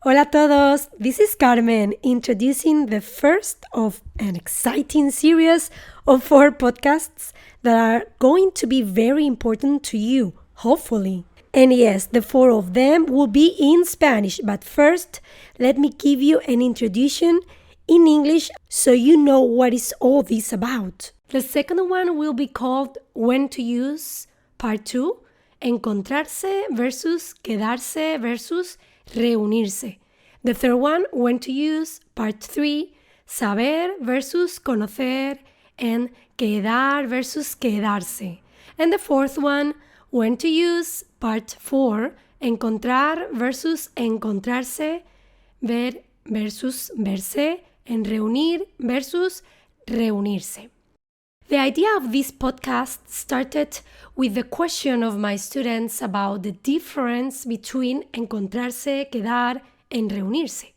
Hola a todos, this is Carmen introducing the first of an exciting series of 4 podcasts that are going to be very important to you, hopefully. And yes, the 4 of them will be in Spanish, but first, let me give you an introduction in English so you know what is all this about. The second one will be called When to Use, Part 2, encontrarse versus quedarse versus reunirse. The third one, When to Use, Part 3, saber versus conocer, and quedar versus quedarse. And the fourth one, When to Use, Part 4, encontrar versus encontrarse, ver versus verse, and reunir versus reunirse. The idea of this podcast started with the question of my students about the difference between encontrarse, quedar, and reunirse.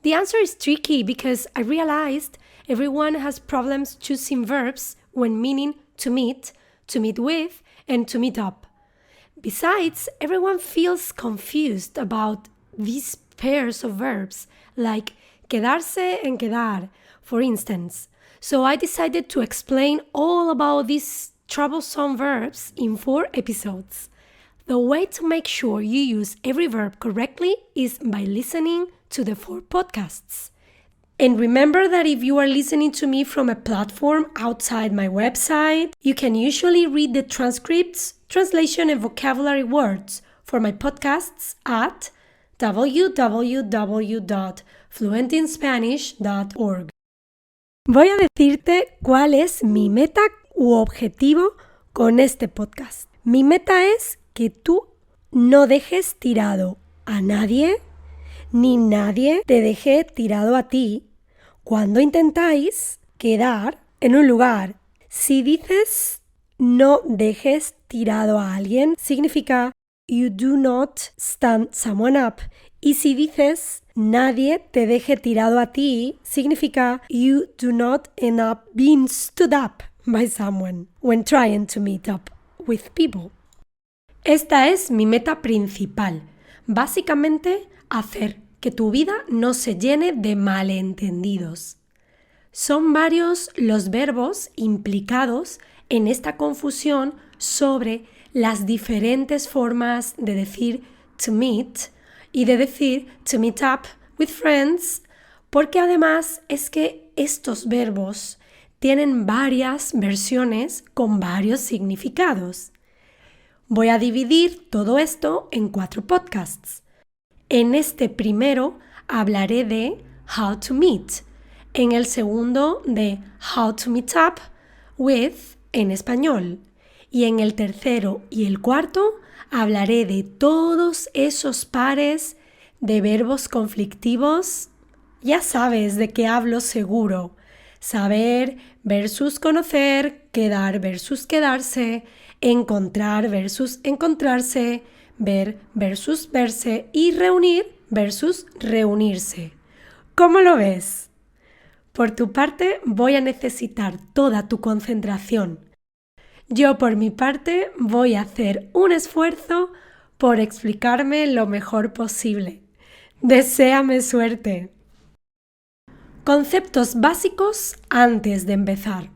The answer is tricky because I realized everyone has problems choosing verbs when meaning to meet with, and to meet up. Besides, everyone feels confused about these pairs of verbs, like quedarse and quedar, for instance. So I decided to explain all about these troublesome verbs in 4 episodes. The way to make sure you use every verb correctly is by listening to the 4 podcasts. And remember that if you are listening to me from a platform outside my website, you can usually read the transcripts, translation, and vocabulary words for my podcasts at www.fluentinspanish.org. Voy a decirte cuál es mi meta u objetivo con este podcast. Mi meta es que tú no dejes tirado a nadie, ni nadie te deje tirado a ti cuando intentáis quedar en un lugar. Si dices no dejes tirado a alguien, significa you do not stand someone up. Y si dices nadie te deje tirado a ti, significa you do not end up being stood up by someone when trying to meet up with people. Esta es mi meta principal. Básicamente, hacer que tu vida no se llene de malentendidos. Son varios los verbos implicados en esta confusión sobre las diferentes formas de decir to meet y de decir to meet up with friends, porque además es que estos verbos tienen varias versiones con varios significados. Voy a dividir todo esto en 4 podcasts. En este primero hablaré de how to meet, en el segundo de how to meet up with en español, y en el tercero y el cuarto hablaré de todos esos pares de verbos conflictivos. Ya sabes de qué hablo seguro. Saber versus conocer, quedar versus quedarse, encontrar versus encontrarse, ver versus verse y reunir versus reunirse. ¿Cómo lo ves? Por tu parte, voy a necesitar toda tu concentración. Yo, por mi parte, voy a hacer un esfuerzo por explicarme lo mejor posible. Deséame suerte. Conceptos básicos antes de empezar.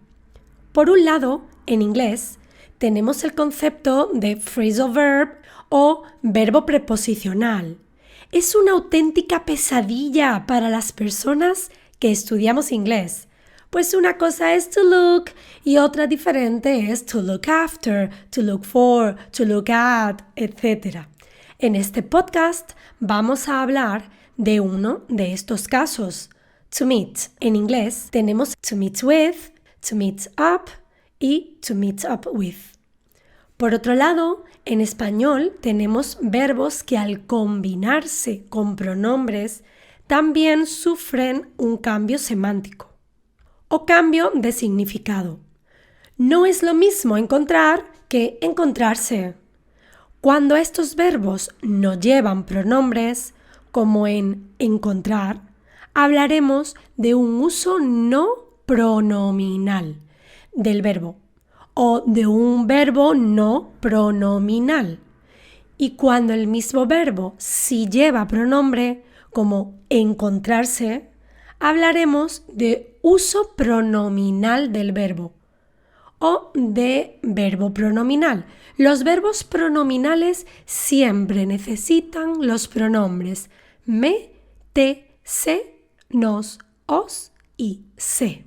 Por un lado, en inglés, tenemos el concepto de phrasal verb o verbo preposicional. Es una auténtica pesadilla para las personas que estudiamos inglés. Pues una cosa es to look y otra diferente es to look after, to look for, to look at, etc. En este podcast vamos a hablar de uno de estos casos. To meet. En inglés tenemos to meet with, to meet up y to meet up with. Por otro lado, en español tenemos verbos que al combinarse con pronombres también sufren un cambio semántico o cambio de significado. No es lo mismo encontrar que encontrarse. Cuando estos verbos no llevan pronombres, como en encontrar, hablaremos de un uso no pronominal del verbo o de un verbo no pronominal. Y cuando el mismo verbo sí lleva pronombre, como encontrarse, hablaremos de uso pronominal del verbo o de verbo pronominal. Los verbos pronominales siempre necesitan los pronombres me, te, se, nos, os y se.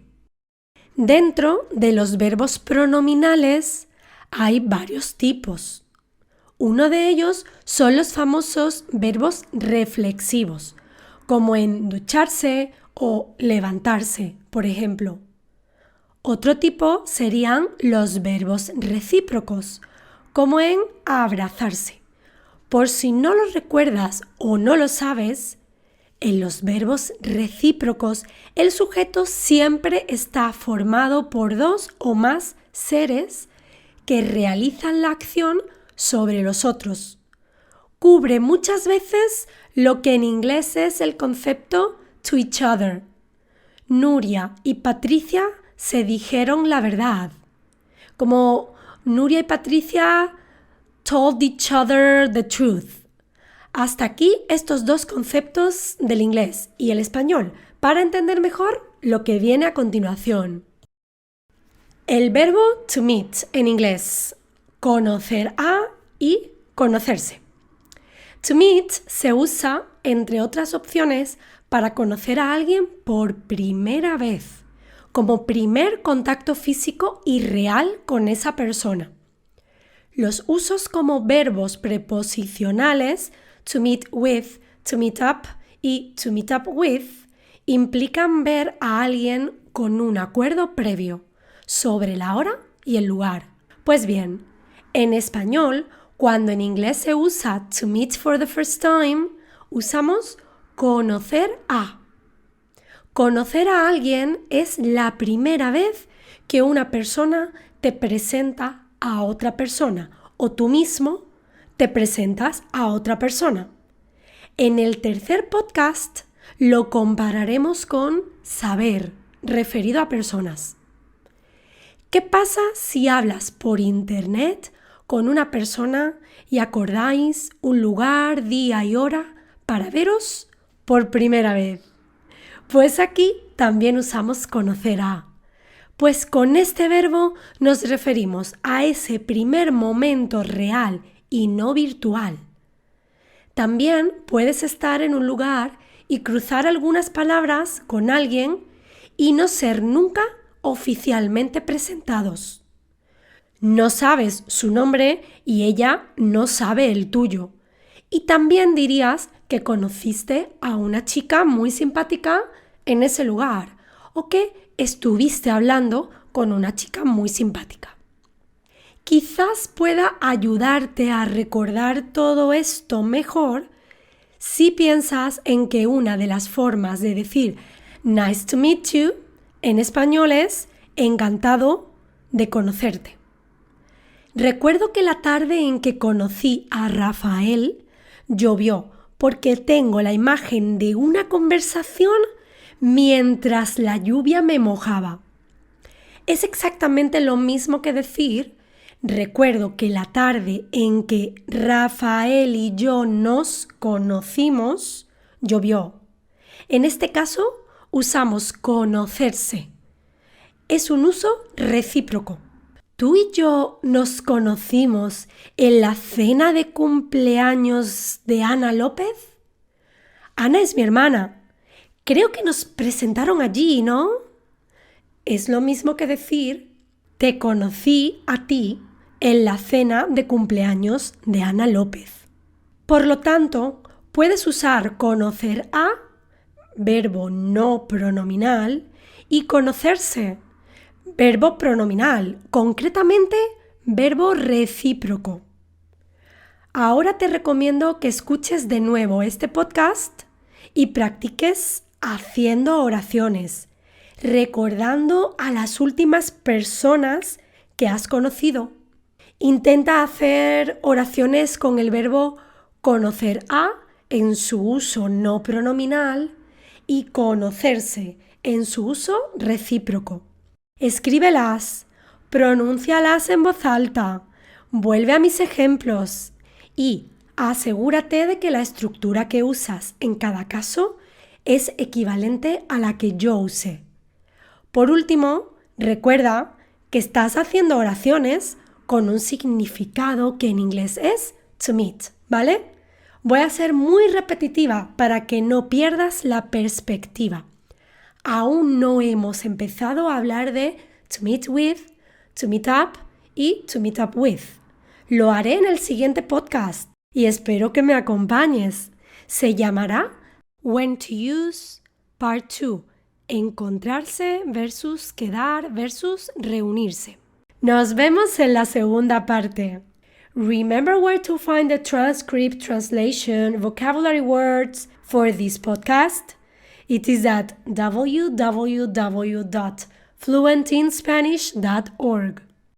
Dentro de los verbos pronominales hay varios tipos. Uno de ellos son los famosos verbos reflexivos, como en ducharse o levantarse, por ejemplo. Otro tipo serían los verbos recíprocos, como en abrazarse. Por si no lo recuerdas o no lo sabes, en los verbos recíprocos el sujeto siempre está formado por dos o más seres que realizan la acción sobre los otros. Cubre muchas veces lo que en inglés es el concepto to each other. Nuria y Patricia se dijeron la verdad. Como Nuria y Patricia told each other the truth. Hasta aquí estos dos conceptos del inglés y el español para entender mejor lo que viene a continuación. El verbo to meet en inglés, conocer a y conocerse. To meet se usa, entre otras opciones, para conocer a alguien por primera vez, como primer contacto físico y real con esa persona. Los usos como verbos preposicionales, to meet with, to meet up y to meet up with, implican ver a alguien con un acuerdo previo sobre la hora y el lugar. Pues bien, en español, cuando en inglés se usa to meet for the first time, usamos conocer a. Conocer a alguien es la primera vez que una persona te presenta a otra persona o tú mismo te presentas a otra persona. En el tercer podcast lo compararemos con saber, referido a personas. ¿Qué pasa si hablas por internet con una persona y acordáis un lugar, día y hora para veros por primera vez? Pues aquí también usamos conocer a. Pues con este verbo nos referimos a ese primer momento real y no virtual. También puedes estar en un lugar y cruzar algunas palabras con alguien y no ser nunca oficialmente presentados. No sabes su nombre y ella no sabe el tuyo. Y también dirías que conociste a una chica muy simpática en ese lugar o que estuviste hablando con una chica muy simpática. Quizás pueda ayudarte a recordar todo esto mejor si piensas en que una de las formas de decir nice to meet you en español es encantado de conocerte. Recuerdo que la tarde en que conocí a Rafael llovió porque tengo la imagen de una conversación mientras la lluvia me mojaba. Es exactamente lo mismo que decir recuerdo que la tarde en que Rafael y yo nos conocimos llovió. En este caso usamos conocerse. Es un uso recíproco. ¿Tú y yo nos conocimos en la cena de cumpleaños de Ana López? Ana es mi hermana. Creo que nos presentaron allí, ¿no? Es lo mismo que decir, te conocí a ti en la cena de cumpleaños de Ana López. Por lo tanto, puedes usar conocer a, verbo no pronominal, y conocerse, verbo pronominal, concretamente verbo recíproco. Ahora te recomiendo que escuches de nuevo este podcast y practiques haciendo oraciones, recordando a las últimas personas que has conocido. Intenta hacer oraciones con el verbo conocer a en su uso no pronominal y conocerse en su uso recíproco. Escríbelas, pronúncialas en voz alta, vuelve a mis ejemplos y Asegúrate de que la estructura que usas en cada caso es equivalente a la que yo usé. Por último, recuerda que estás haciendo oraciones con un significado que en inglés es to meet, ¿vale? Voy a ser muy repetitiva para que no pierdas la perspectiva. Aún no hemos empezado a hablar de to meet with, to meet up y to meet up with. Lo haré en el siguiente podcast y espero que me acompañes. Se llamará When to Use Part 2. Encontrarse versus quedar versus reunirse. Nos vemos en la segunda parte. Remember where to find the transcript, translation, vocabulary words for this podcast? It is at www.fluentinspanish.org.